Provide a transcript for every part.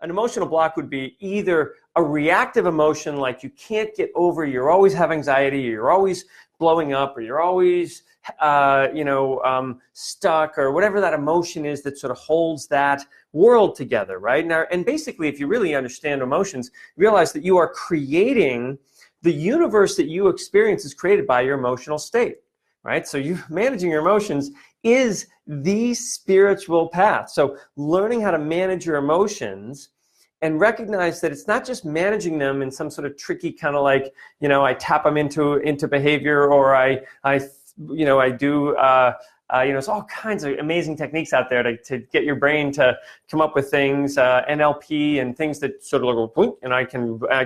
an emotional block would be either a reactive emotion, like you can't get over, you always have anxiety, you're always blowing up, or you're always stuck, or whatever that emotion is that sort of holds that world together, right? Now, and basically, if you really understand emotions, realize that you are creating the universe that you experience is created by your emotional state, right? So you managing your emotions is the spiritual path. So learning how to manage your emotions and recognize that it's not just managing them in some sort of tricky kind of like, I tap them into behavior, or I do, there's all kinds of amazing techniques out there to get your brain to come up with things, NLP and things that sort of go boink, and I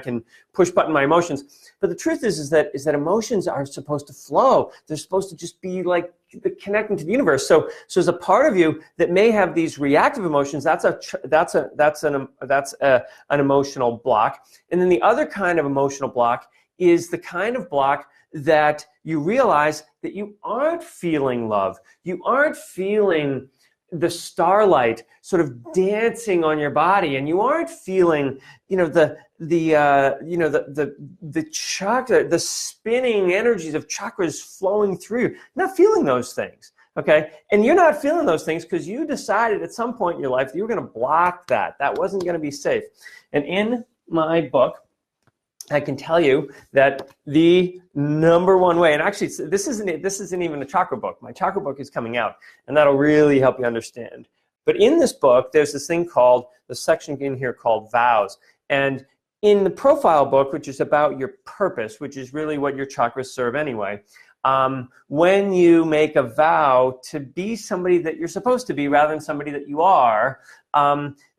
can push button my emotions. But the truth is that emotions are supposed to flow. They're supposed to just be like connecting to the universe. So as a part of you that may have these reactive emotions, that's an emotional block. And then the other kind of emotional block is the kind of block that you realize that you aren't feeling love. You aren't feeling the starlight sort of dancing on your body, and you aren't feeling, the chakra, the spinning energies of chakras flowing through you. You're not feeling those things, okay? And you're not feeling those things because you decided at some point in your life that you were going to block that. That wasn't going to be safe. And in my book, I can tell you that the number one way, and actually this isn't even a chakra book. My chakra book is coming out, and that'll really help you understand. But in this book, there's this thing called, the section in here called vows. And in the profile book, which is about your purpose, which is really what your chakras serve anyway, when you make a vow to be somebody that you're supposed to be rather than somebody that you are,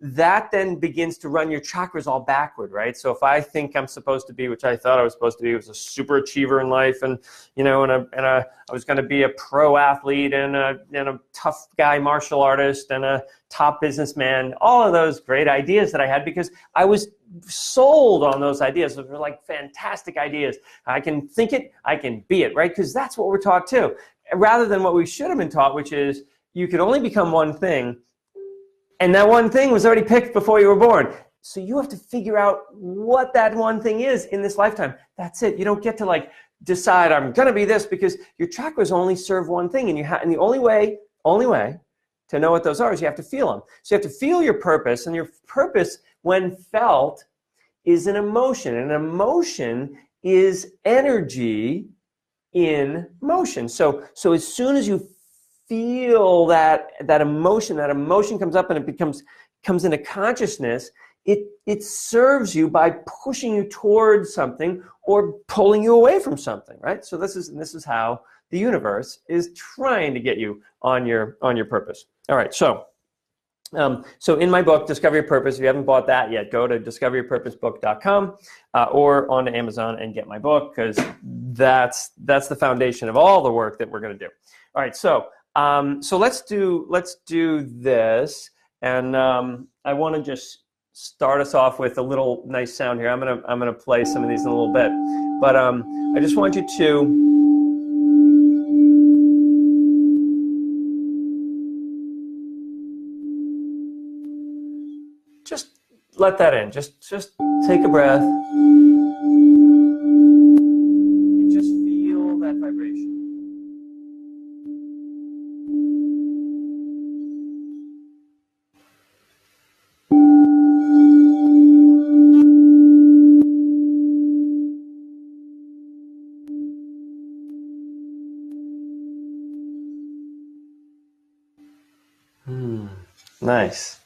that then begins to run your chakras all backward, right? So if I think I'm supposed to be, which I thought I was supposed to be, was a super achiever in life, and I was going to be a pro athlete and a tough guy martial artist and a top businessman, all of those great ideas that I had because I was sold on those ideas. Those were like fantastic ideas. I can think it, I can be it, right? Because that's what we're taught too. Rather than what we should have been taught, which is you can only become one thing, and that one thing was already picked before you were born. So you have to figure out what that one thing is in this lifetime. That's it. You don't get to like decide I'm going to be this, because your chakras only serve one thing, and and the only way to know what those are is you have to feel them. So you have to feel your purpose, and your purpose, when felt, is an emotion. And an emotion is energy in motion. So as soon as you feel that emotion comes up and it comes into consciousness, it serves you by pushing you towards something or pulling you away from something, right? So this is how the universe is trying to get you on your purpose. All right, so in my book, Discover Your Purpose, if you haven't bought that yet, go to discoveryourpurposebook.com or onto Amazon and get my book, because that's the foundation of all the work that we're going to do. All right, so let's do this, and I want to just start us off with a little nice sound here. I'm gonna play some of these in a little bit, but I just want you to just let that in. Just take a breath and just feel that vibration. Nice.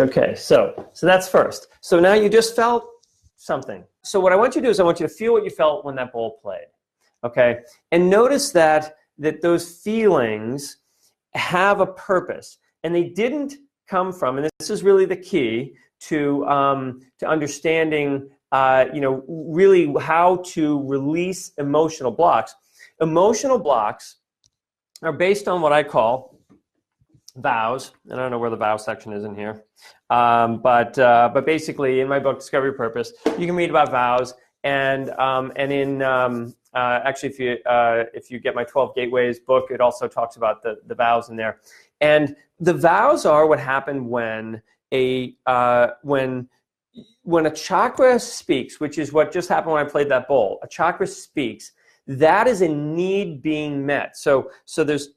Okay, so that's first. So now you just felt something. So what I want you to do is I want you to feel what you felt when that bowl played. Okay, and notice that those feelings have a purpose, and they didn't come from. And this is really the key to understanding, really how to release emotional blocks. Emotional blocks are based on what I call vows. I don't know where the vow section is in here, but basically in my book Discover Your Purpose, you can read about vows, and in actually if you get my 12 Gateways book, it also talks about the vows in there. And the vows are what happened when when a chakra speaks, which is what just happened when I played that bowl, a chakra speaks, that is a need being met. So there's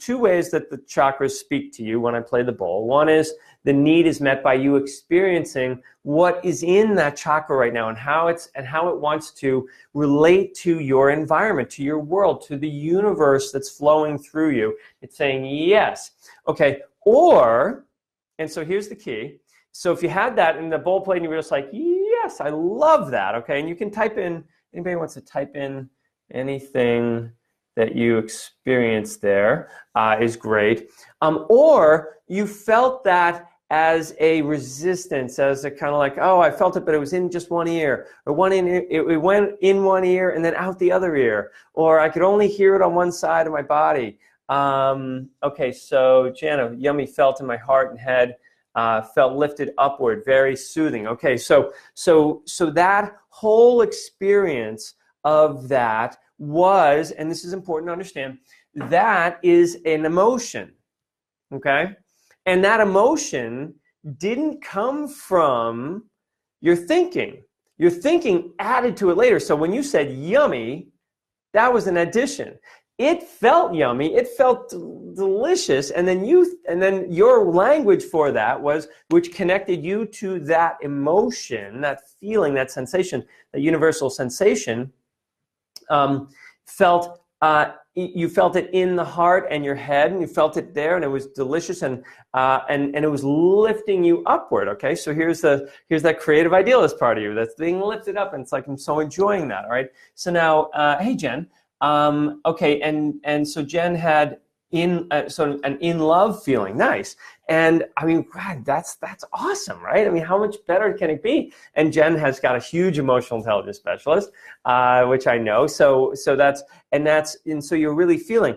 two ways that the chakras speak to you when I play the bowl. One is the need is met by you experiencing what is in that chakra right now and how it wants to relate to your environment, to your world, to the universe that's flowing through you. It's saying yes. Okay, and so here's the key. So if you had that in the bowl plate and you were just like, yes, I love that, okay, and you can type in, anybody wants to type in anything that you experienced there is great. Or you felt that as a resistance, as a kind of like, oh, I felt it, but it was in just one ear, or it went in one ear and then out the other ear, or I could only hear it on one side of my body. Okay, so Jana, yummy felt in my heart and head, felt lifted upward, very soothing. Okay, so that whole experience of that was, and this is important to understand, that is an emotion, okay? And that emotion didn't come from your thinking. Your thinking added to it later. So when you said yummy, that was an addition. It felt yummy, it felt delicious, and then your language for that was, which connected you to that emotion, that feeling, that sensation, that universal sensation, you felt it in the heart and your head, and you felt it there, and it was delicious, and it was lifting you upward. Okay, so here's that creative idealist part of you that's being lifted up, and it's like, I'm so enjoying that. All right, so now, hey Jen, okay, and so Jen had sort of an in love feeling, nice, and I mean, God, that's awesome, right? I mean, how much better can it be? And Jen has got a huge emotional intelligence specialist, which I know. So you're really feeling.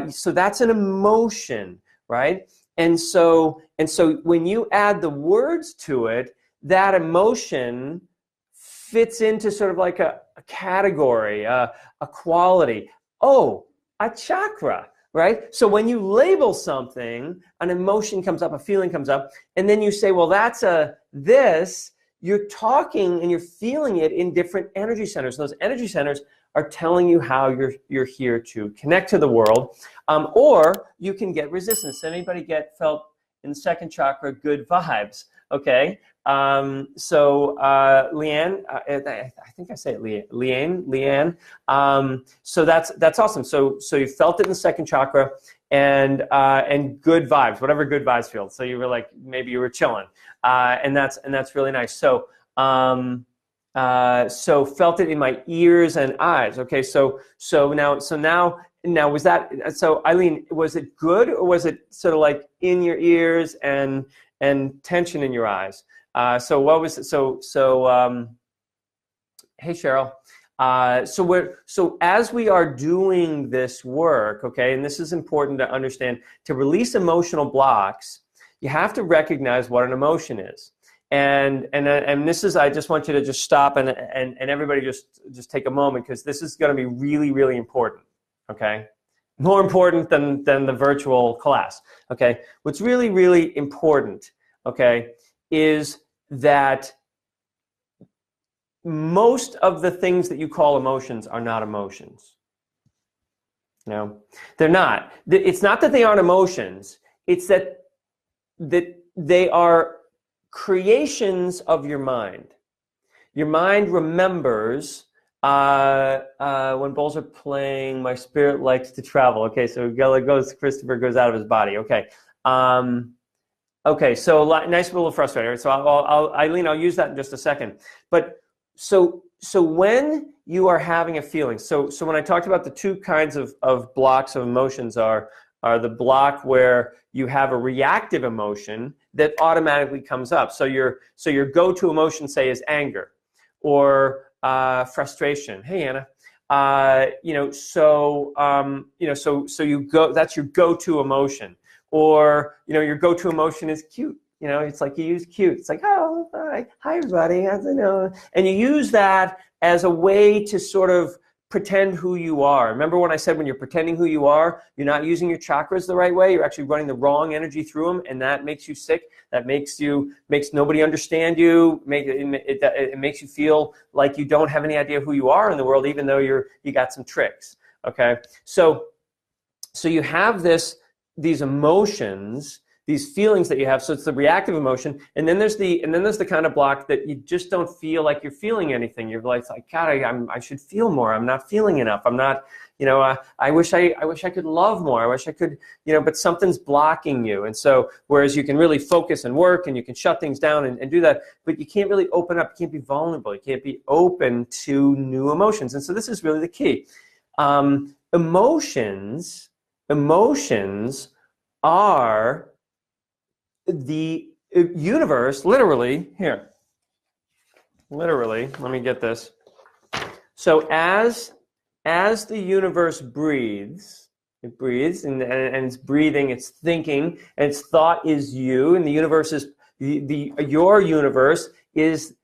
So that's an emotion, right? And so when you add the words to it, that emotion fits into sort of like a category, a quality. Oh, a chakra. Right? So when you label something, an emotion comes up, a feeling comes up, and then you say, well, that's this, you're talking and you're feeling it in different energy centers. Those energy centers are telling you how you're here to connect to the world, or you can get resistance. Anybody felt in the second chakra good vibes? Okay. So Leanne, I think I say it, Leanne. So that's awesome. So you felt it in the second chakra, and good vibes, whatever good vibes feels. So you were like, maybe you were chilling, and that's really nice. So felt it in my ears and eyes. Okay. So now was that, so Eileen, was it good, or was it sort of like in your ears and tension in your eyes? So what was it? Hey Cheryl. So as we are doing this work, okay, and this is important to understand, to release emotional blocks, you have to recognize what an emotion is. And this is, I just want you to just stop and everybody just take a moment, because this is going to be really, really important. Okay, more important than the virtual class. Okay, what's really, really important, okay, is that most of the things that you call emotions are not emotions. No, they're not. It's not that they aren't emotions. It's that they are creations of your mind. Your mind remembers. When bowls are playing, my spirit likes to travel. Okay, so Christopher goes out of his body. Okay. Okay, so nice, little frustrating. So Eileen, I'll use that in just a second. But so when you are having a feeling, so when I talked about the two kinds of blocks of emotions are the block where you have a reactive emotion that automatically comes up. So your go-to emotion, say, is anger or frustration. Hey Anna, so you go. That's your go-to emotion. Or, your go-to emotion is cute. It's like you use cute. It's like, oh, hi everybody, how's it going? And you use that as a way to sort of pretend who you are. Remember when I said when you're pretending who you are, you're not using your chakras the right way, you're actually running the wrong energy through them, and that makes you sick, that makes nobody understand you, it makes you feel like you don't have any idea who you are in the world, even though you got some tricks, okay? So you have these emotions, these feelings that you have. So it's the reactive emotion, and then there's the kind of block that you just don't feel like you're feeling anything. You're like God, I should feel more. I'm not feeling enough. I'm not, I wish I could love more. I wish I could, but something's blocking you. And so whereas you can really focus and work and you can shut things down and do that, but you can't really open up. You can't be vulnerable. You can't be open to new emotions. And so this is really the key. Emotions are the universe, literally, let me get this. So as the universe breathes, it breathes, and it's breathing, it's thinking, and its thought is you, and the universe is, your universe is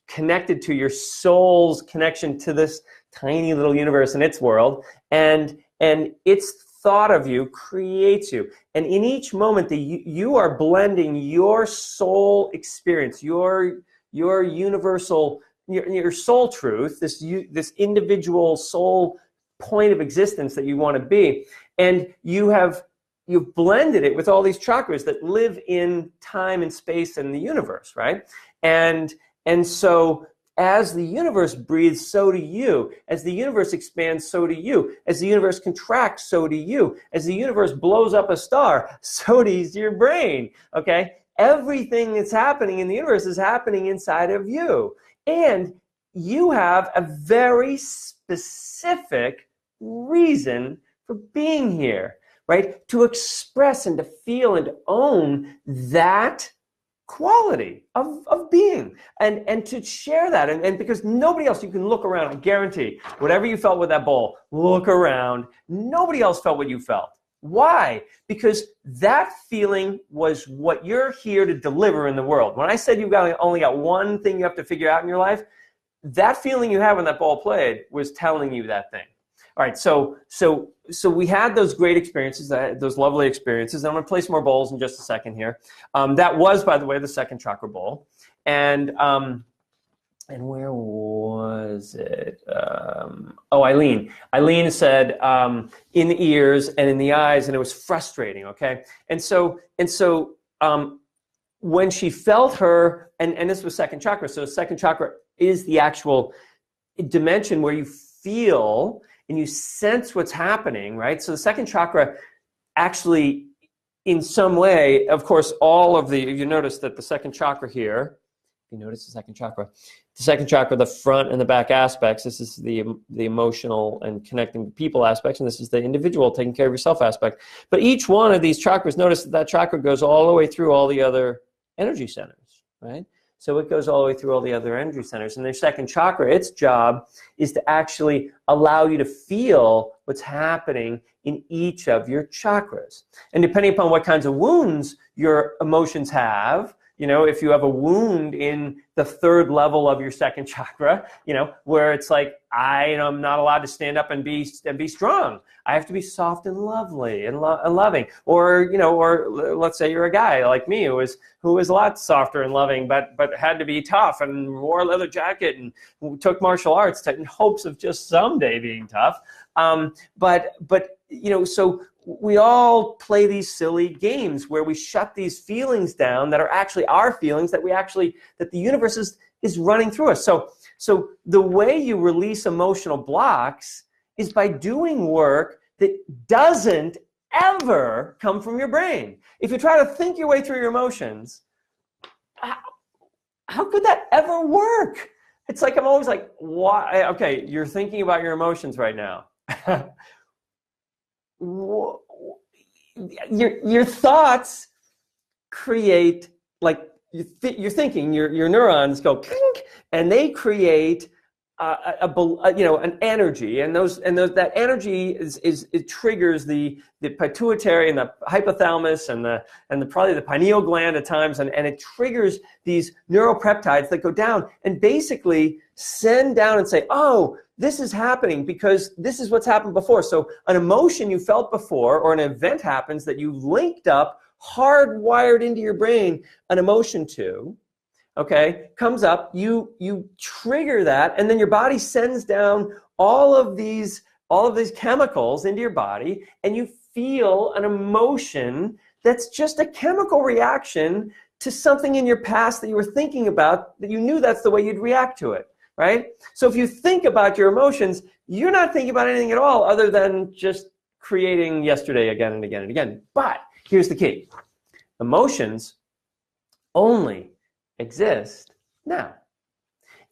connected to your soul's connection to this tiny little universe in its world, and its thought of you creates you. And in each moment that you are blending your soul experience, your universal, your soul truth, this individual soul point of existence that you want to be, and you've blended it with all these chakras that live in time and space and the universe, right? And so as the universe breathes, so do you. As the universe expands, so do you. As the universe contracts, so do you. As the universe blows up a star, so does your brain, okay? Everything that's happening in the universe is happening inside of you. And you have a very specific reason for being here, right? To express and to feel and to own that quality of being, and to share that, and because nobody else, you can look around, I guarantee, whatever you felt with that bowl, look around, nobody else felt what you felt. Why? Because that feeling was what you're here to deliver in the world. When I said you've only got one thing you have to figure out in your life, that feeling you had when that ball played was telling you that thing. All right, so we had those great experiences, those lovely experiences. I'm going to play some more bowls in just a second here. That was, by the way, the second chakra bowl. And where was it? Eileen. Eileen said in the ears and in the eyes, and it was frustrating, okay? And so when she felt her, and this was second chakra, so second chakra is the actual dimension where you feel and you sense what's happening, right? So the second chakra actually, in some way, of course, you notice that the second chakra here, you notice the second chakra, the front and the back aspects, this is the emotional and connecting to people aspects, and this is the individual taking care of yourself aspect. But each one of these chakras, notice that chakra goes all the way through all the other energy centers, right? So it goes all the way through all the other energy centers. And their second chakra, its job is to actually allow you to feel what's happening in each of your chakras. And depending upon what kinds of wounds your emotions have, if you have a wound in the third level of your second chakra, where it's like, I'm not allowed to stand up and be strong. I have to be soft and lovely and loving. Or let's say you're a guy like me who was a lot softer and loving, but had to be tough and wore a leather jacket and took martial arts in hopes of just someday being tough. So we all play these silly games where we shut these feelings down that are actually our feelings that the universe is running through us. So the way you release emotional blocks is by doing work that doesn't ever come from your brain. If you try to think your way through your emotions, how could that ever work? It's like, I'm always like, why? Okay, you're thinking about your emotions right now. Your thoughts create, like, you're thinking, your neurons go clink, and they create an energy, and that energy it triggers the pituitary and the hypothalamus and probably the pineal gland at times, and it triggers these neuropeptides that go down and basically send down and say, oh, this is happening because this is what's happened before. So an emotion you felt before, or an event happens that you've linked up, hardwired into your brain an emotion to, okay, comes up, you trigger that, and then your body sends down all of these chemicals into your body, and you feel an emotion that's just a chemical reaction to something in your past that you were thinking about, that you knew that's the way you'd react to it, right? So if you think about your emotions, you're not thinking about anything at all other than just creating yesterday again and again and again. But here's the key. Emotions only exist now.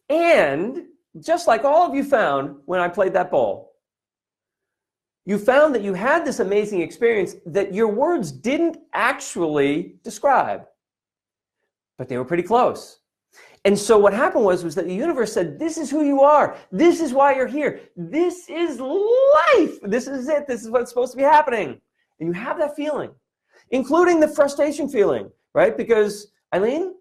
And just like all of you found when I played that bowl, you found that you had this amazing experience that your words didn't actually describe, but they were pretty close. And so what happened was that the universe said, this is who you are. This is why you're here. This is life. This is it. This is what's supposed to be happening. And you have that feeling, including the frustration feeling, right? Because, Eileen,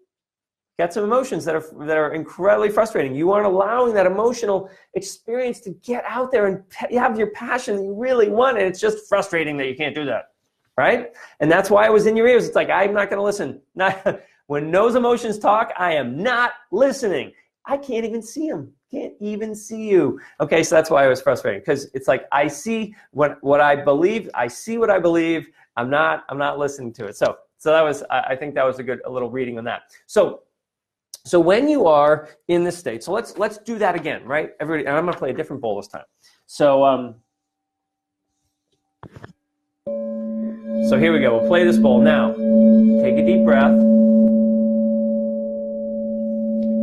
got some emotions that are incredibly frustrating. You aren't allowing that emotional experience to get out there and you have your passion that you really want, and it's just frustrating that you can't do that, right? And that's why it was in your ears. It's like, I'm not going to listen. When those emotions talk, I am not listening. I can't even see them. Can't even see you. Okay, so that's why it was frustrating, because it's like I see what I believe. I see what I believe. I'm not listening to it. So that was, I think that was a little reading on that. So when you are in this state, so let's do that again, right? Everybody, and I'm going to play a different bowl this time. So here we go. We'll play this bowl now. Take a deep breath.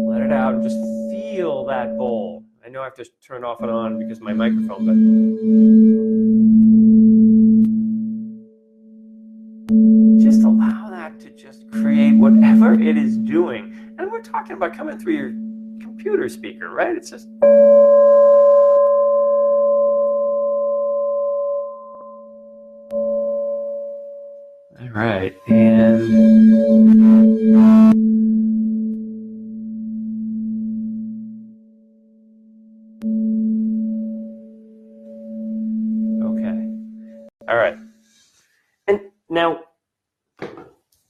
Let it out and just feel that bowl. I know I have to turn off and on because of my microphone, but just allow that to just create whatever it is doing. And we're talking about coming through your computer speaker, right? It's just... All right, and... Okay. All right. And now,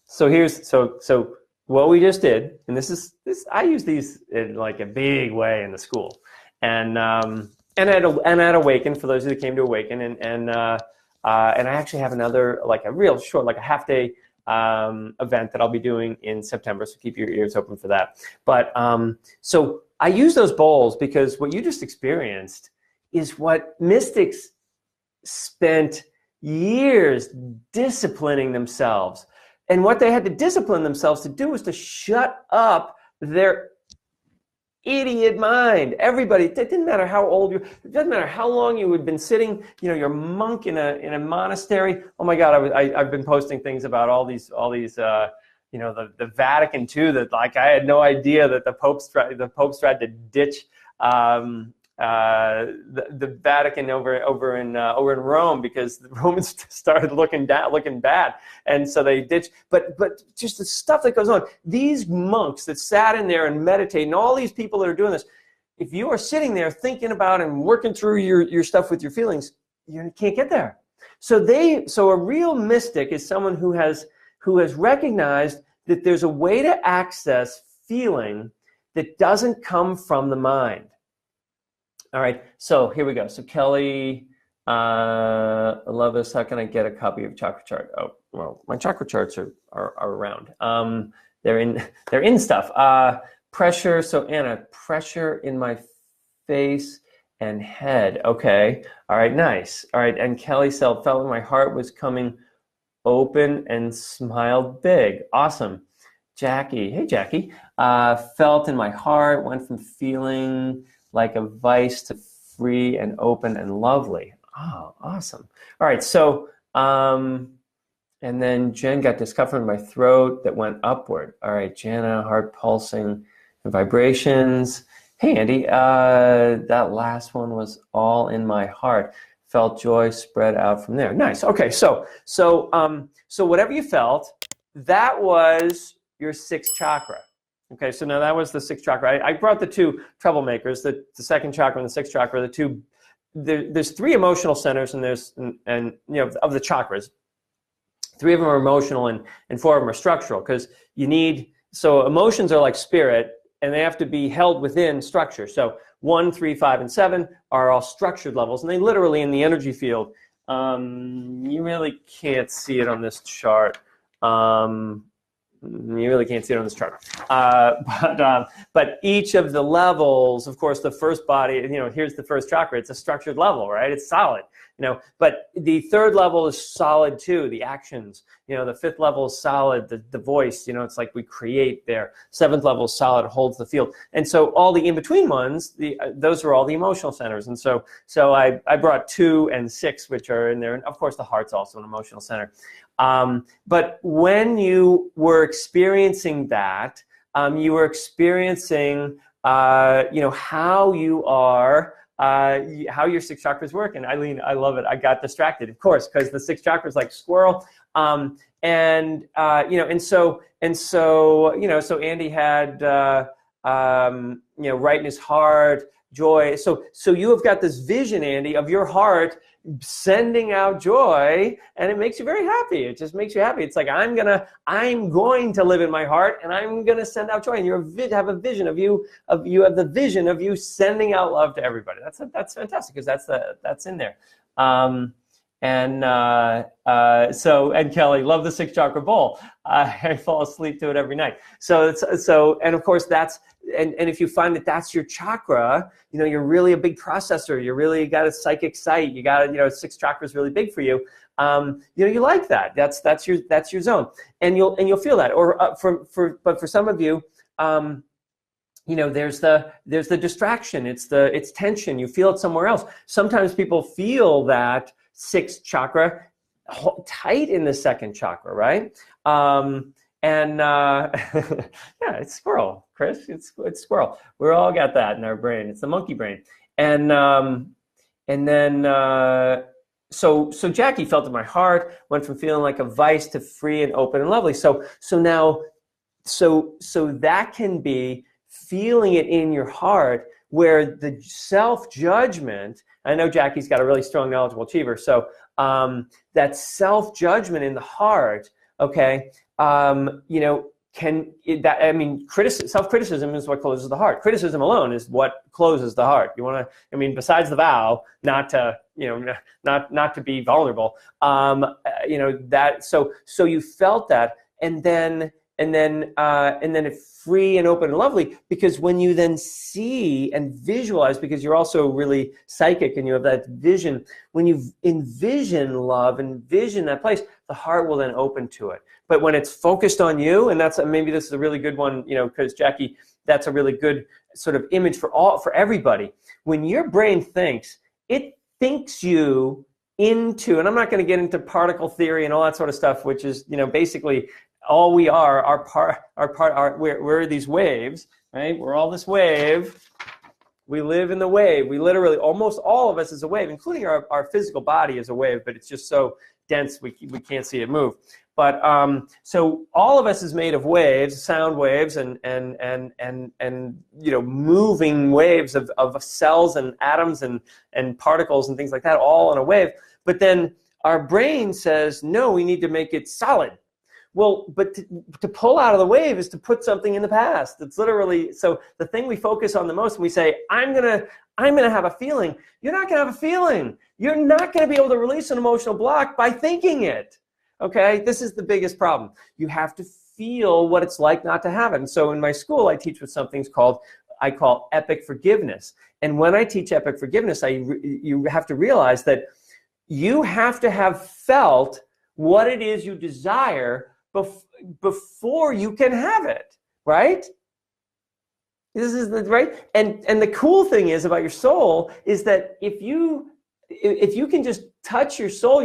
so here's, so what we just did, and this I use these in like a big way in the school, and at Awaken, for those of you that came to Awaken, and I actually have another, like a real short, like a half-day event that I'll be doing in September, so keep your ears open for that. But so I use those bowls because what you just experienced is what mystics spent years disciplining themselves. And what they had to discipline themselves to do was to shut up their idiot mind. Everybody, it didn't matter how old you, it doesn't matter how long you had been sitting, you're a monk in a monastery. Oh my God, I've been posting things about all these the Vatican too, that like I had no idea that the Pope's tried to ditch the Vatican over in Rome because the Romans started looking bad, and so they ditched. But just the stuff that goes on. These monks that sat in there and meditated, and all these people that are doing this. If you are sitting there thinking about and working through your stuff with your feelings, you can't get there. So a real mystic is someone who has recognized that there's a way to access feeling that doesn't come from the mind. All right, so here we go. So Kelly, I love this. How can I get a copy of Chakra Chart? Oh, well, my chakra charts are around. They're in stuff. Pressure. So Anna, pressure in my face and head. Okay. All right. Nice. All right. And Kelly felt like my heart was coming open and smiled big. Awesome. Jackie. Hey, Jackie. Felt in my heart, went from feeling like a vice to free and open and lovely. Oh, awesome. All right, so, and then Jen got discomfort in my throat that went upward. All right, Jana, heart pulsing and vibrations. Hey Andy, that last one was all in my heart. Felt joy spread out from there. Nice. Okay, so whatever you felt, that was your sixth chakra. Okay, so now that was the sixth chakra. I brought the two troublemakers, the second chakra and the sixth chakra. The two, there's three emotional centers, and of the chakras, three of them are emotional and four of them are structural, because so emotions are like spirit, and they have to be held within structure. So 1, 3, 5, and 7 are all structured levels, and they literally in the energy field. You really can't see it on this chart. You really can't see it on this chart. But each of the levels, of course, the first body, here's the first chakra. It's a structured level, right? It's solid, But the third level is solid too, the actions. The fifth level is solid, the voice, it's like we create there. Seventh level is solid, holds the field. And so all the in-between ones, those are all the emotional centers. And so I brought 2 and 6, which are in there. And of course, the heart's also an emotional center. But when you were experiencing that, you were experiencing, how you are, how your 6 chakras work. And Eileen, I love it. I got distracted, of course, because the 6 chakras like squirrel. So Andy had, right in his heart, joy. So you have got this vision, Andy, of your heart sending out joy, and it makes you very happy. It just makes you happy. It's like, I'm going to live in my heart, and I'm going to send out joy. And you have a vision of you have the vision of you sending out love to everybody. That's fantastic, because that's in there. And Kelly, love the 6 chakra bowl. I fall asleep to it every night. And of course and if you find that that's your chakra, you're really a big processor. You really got a psychic sight. You got 6 chakras really big for you. You like that. That's your zone, and you'll feel that. But for some of you, there's the distraction. It's tension. You feel it somewhere else. Sometimes people feel that 6th chakra tight in the 2nd chakra, right? Yeah, it's squirrel, Chris. It's squirrel. We all got that in our brain. It's the monkey brain. So Jackie felt in my heart, went from feeling like a vice to free and open and lovely. So that can be feeling it in your heart, where the self-judgment, I know Jackie's got a really strong knowledgeable achiever, so that self-judgment in the heart, okay, self-criticism is what closes the heart. Criticism alone is what closes the heart. You want to, besides the vow not to, not to be vulnerable, so you felt that, and then it's free and open and lovely, because when you then see and visualize, because you're also really psychic and you have that vision, when you envision love, envision that place, the heart will then open to it. But when it's focused on you, and maybe this is a really good one, because Jackie, that's a really good sort of image for everybody. When your brain thinks, it thinks you into, and I'm not going to get into particle theory and all that sort of stuff, which is, basically all we are we're these waves, right? We're all this wave. We live in the wave. We literally, almost all of us is a wave, including our physical body is a wave, but it's just so dense we can't see it move. But so all of us is made of waves, sound waves, and moving waves of cells and atoms and particles and things like that, all in a wave. But then our brain says, no, we need to make it solid. Well, but to pull out of the wave is to put something in the past. It's literally, so the thing we focus on the most, and we say, I'm gonna have a feeling. You're not gonna have a feeling. You're not gonna be able to release an emotional block by thinking it. Okay, this is the biggest problem. You have to feel what it's like not to have it. And so in my school, I teach what I call epic forgiveness. And when I teach epic forgiveness, you have to realize that you have to have felt what it is you desire before you can have it, right? This is right. And the cool thing is about your soul is that if you can just touch your soul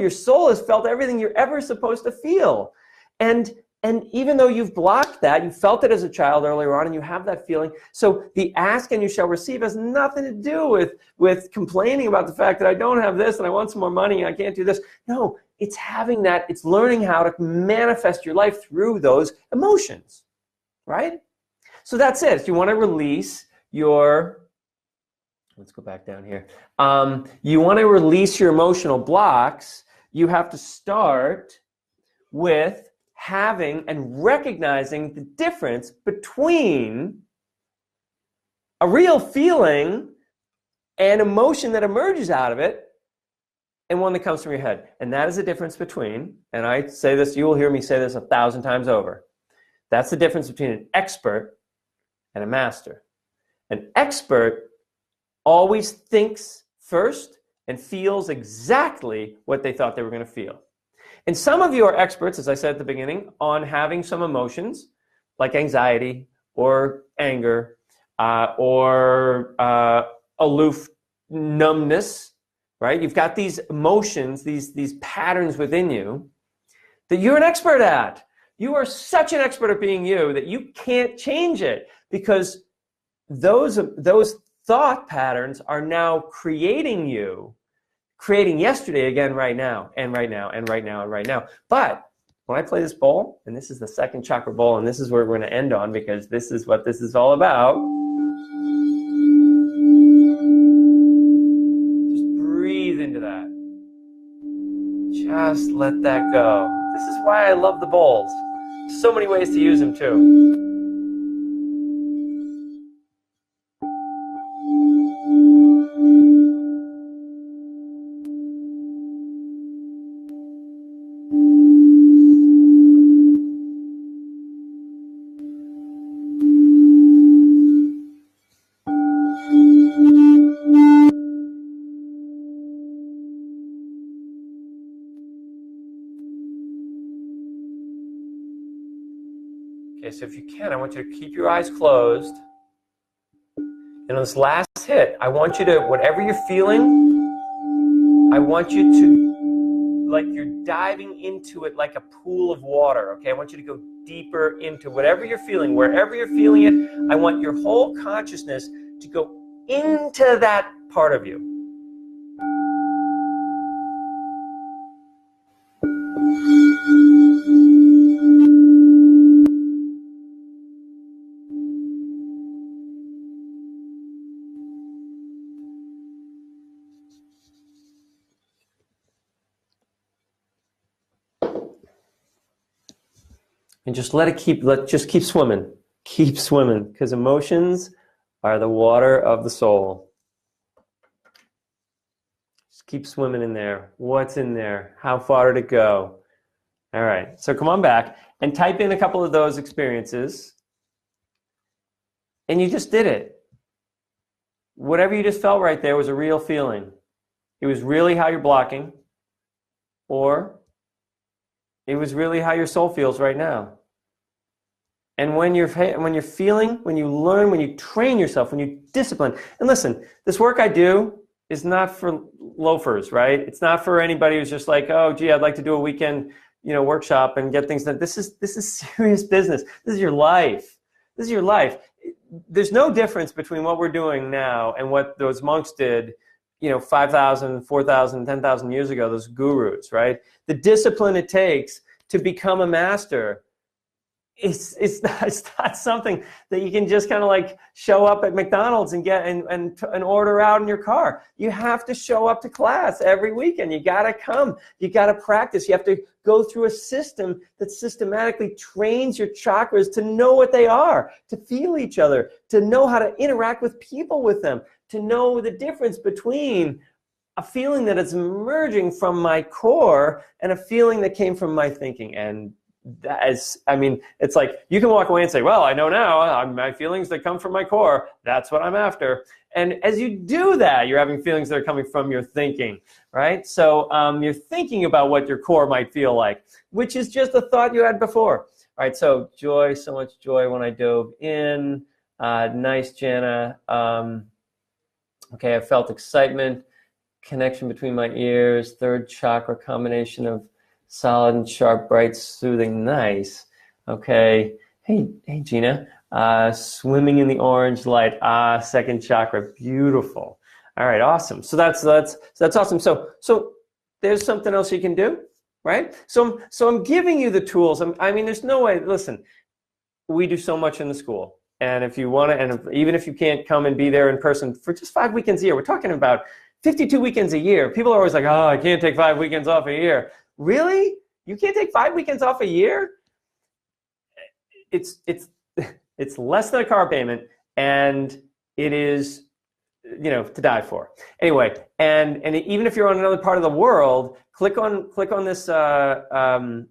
has felt everything you're ever supposed to feel. And And even though you've blocked that, you felt it as a child earlier on, and you have that feeling. So the ask and you shall receive has nothing to do with complaining about the fact that I don't have this and I want some more money and I can't do this. No, it's having that, it's learning how to manifest your life through those emotions, right? So that's it. If you want to release your, let's go back down here. You want to release your emotional blocks, you have to start with having and recognizing the difference between a real feeling and emotion that emerges out of it and one that comes from your head. And that is the difference between, and I say this, you will hear me say this 1,000 times over, that's the difference between an expert and a master. An expert always thinks first and feels exactly what they thought they were going to feel. And some of you are experts, as I said at the beginning, on having some emotions like anxiety or anger or aloof numbness, right? You've got these emotions, these patterns within you that you're an expert at. You are such an expert at being you that you can't change it, because those thought patterns are now creating you. Creating yesterday again right now, and right now, and right now, and right now. But when I play this bowl, and this is the second chakra bowl, and this is where we're going to end on, because this is what this is all about. Just breathe into that. Just let that go. This is why I love the bowls. So many ways to use them too. Okay, so if you can, I want you to keep your eyes closed. And on this last hit, I want you to, whatever you're feeling, I want you to, like you're diving into it like a pool of water, okay? I want you to go deeper into whatever you're feeling. Wherever you're feeling it, I want your whole consciousness to go into that part of you. And just just keep swimming. Keep swimming, because emotions are the water of the soul. Just keep swimming in there. What's in there? How far did it go? All right, so come on back and type in a couple of those experiences. And you just did it. Whatever you just felt right there was a real feeling. It was really how you're blocking, or it was really how your soul feels right now. And when you're feeling, when you learn, when you train yourself, when you discipline, and listen, this work I do is not for loafers, right? It's not for anybody who's just like, oh, gee, I'd like to do a weekend, workshop and get things done. This is serious business. This is your life. This is your life. There's no difference between what we're doing now and what those monks did, 5,000, 4,000, 10,000 years ago, those gurus, right? The discipline it takes to become a master, it's not something that you can just kind of like show up at McDonald's and get and order out in your car. You have to show up to class every weekend. You got to come. You got to practice. You have to go through a system that systematically trains your chakras to know what they are, to feel each other, to know how to interact with people with them, to know the difference between a feeling that is emerging from my core and a feeling that came from my thinking. And it's like you can walk away and say, well, I know now, my feelings that come from my core, that's what I'm after. And as you do that, you're having feelings that are coming from your thinking, right? So you're thinking about what your core might feel like, which is just a thought you had before. All right, so joy, so much joy when I dove in. Nice, Jana. Okay, I felt excitement, connection between my ears, third chakra, combination of solid and sharp, bright, soothing, nice. Okay. Hey, Gina. Swimming in the orange light. Second chakra. Beautiful. All right, awesome. So that's awesome. So there's something else you can do, right? So I'm giving you the tools. I mean, there's no way. Listen, we do so much in the school, and if you want to, even if you can't come and be there in person for just 5 weekends a year, we're talking about 52 weekends a year. People are always like, oh, I can't take 5 weekends off a year. Really? You can't take 5 weekends off a year? It's less than a car payment, and it is, to die for. Anyway, and even if you're on another part of the world, click on this the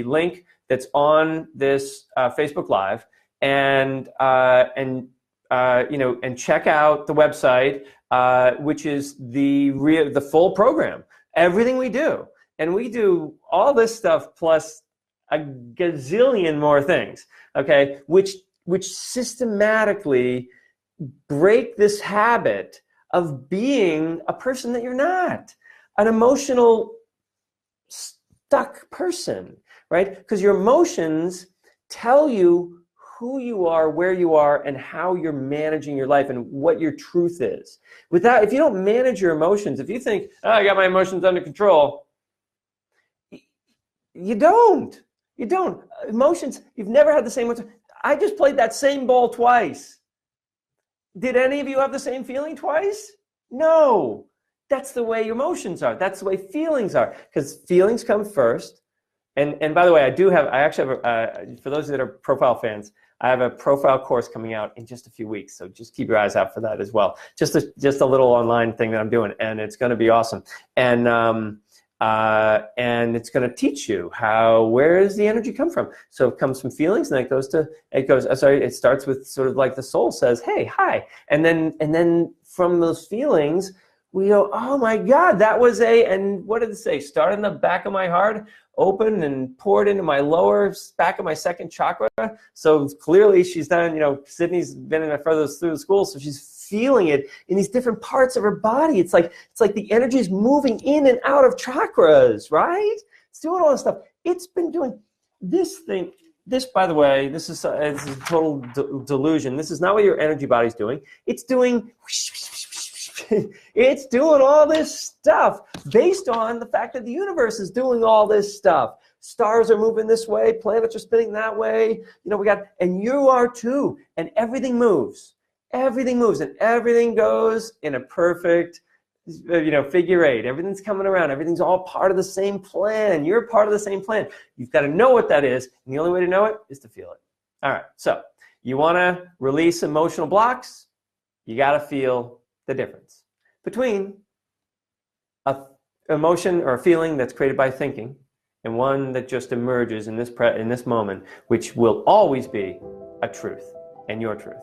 link that's on this Facebook Live, and check out the website, which is the full program, everything we do, and we do all this stuff plus a gazillion more things, okay, which systematically break this habit of being a person that you're not, an emotional stuck person, right? Because your emotions tell you who you are, where you are, and how you're managing your life and what your truth is. Without, if you don't manage your emotions, if you think, oh, I got my emotions under control, you don't. You don't. Emotions, you've never had the same emotions. I just played that same ball twice. Did any of you have the same feeling twice? No. That's the way your emotions are. That's the way feelings are. Because feelings come first. And by the way, I actually have, for those that are profile fans, I have a profile course coming out in just a few weeks. So just keep your eyes out for that as well. Just a little online thing that I'm doing, and it's going to be awesome. And it's going to teach you where does the energy come from? So it comes from feelings, and it starts with sort of like the soul says, hey, hi. And then from those feelings, we go, oh my God, that was and what did it say? Start in the back of my heart, open and poured into my lower back of my second chakra. So clearly she's done, Sydney's been in my furthest through the school, so she's feeling it in these different parts of her body. It's like the energy is moving in and out of chakras, right? It's doing all this stuff. It's been doing this thing. This, by the way, this is a total delusion. This is not what your energy body's doing. It's doing it's doing all this stuff based on the fact that the universe is doing all this stuff. Stars are moving this way, planets are spinning that way. And you are too. And everything moves. Everything moves, and everything goes in a perfect, figure eight. Everything's coming around. Everything's all part of the same plan. You're part of the same plan. You've got to know what that is, and the only way to know it is to feel it. All right, so you want to release emotional blocks, you got to feel the difference between an emotion or a feeling that's created by thinking and one that just emerges in this moment, which will always be a truth and your truth.